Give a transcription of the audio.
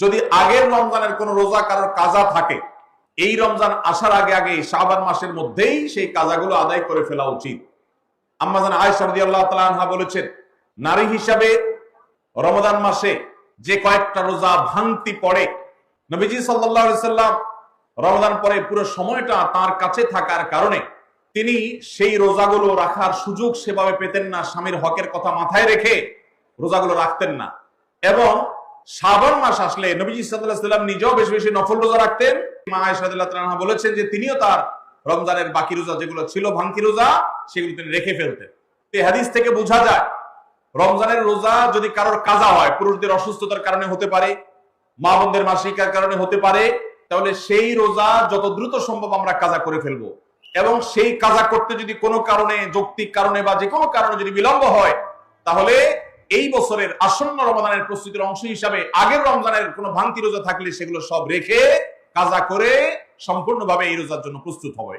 যদি আগের রমজানের কোন রোজা কারোর কাজা থাকে, এই রমজান আসার আগে আগে শাবান মাসের মধ্যেই সেই কাজাগুলো আদায় করে ফেলা উচিত। আম্মা জান আয়েশা রাদিয়াল্লাহু তাআলা আনহা বলেছেন, নারী হিসাবে রমজান মাসে যে কয়েকটা রোজা ভাঙতি পড়ে, নবীজি সাল্লাল্লাহু আলাইহি সাল্লাম রমজান পরে পুরো সময়টা তার কাছে থাকার কারণে তিনি সেই রোজাগুলো রাখার সুযোগ সেভাবে পেতেন না। স্বামীর হকের কথা মাথায় রেখে রোজাগুলো রাখতেন না। এবং শাবান মাস আসলে নবীজি সাল্লাল্লাহু আলাইহি সাল্লাম নিজেও বেশি বেশি নফল রোজা রাখতেন। মা আয়েশা রাদিয়াল্লাহু তাআলা আনহা বলেছেন যে তিনিও তার রমজানের বাকি রোজা যেগুলো ছিল ভাঙতি রোজা, সেগুলো তিনি রেখে ফেলতেন। এই হাদিস থেকে বোঝা যায় রমজানের রোজা যদি কারোর কাজা হয়, পুরুষদের অসুস্থতার কারণে হতে পারে, মা বোনদের মাসিকার কারণে হতে পারে, তাহলে সেই রোজা যত দ্রুত সম্ভব আমরা কাজা করে ফেলবো। এবং সেই কাজা করতে যদি কোনো কারণে, যৌক্তিক কারণে বা যে কোনো কারণে যদি বিলম্ব হয়, তাহলে এই বছরের আসন্ন রমজানের প্রস্তুতির অংশ হিসাবে আগের রমজানের কোনো ভাঙতি রোজা থাকলে সেগুলো সব রেখে কাজা করে সম্পূর্ণভাবে এই রোজার জন্য প্রস্তুত হবে।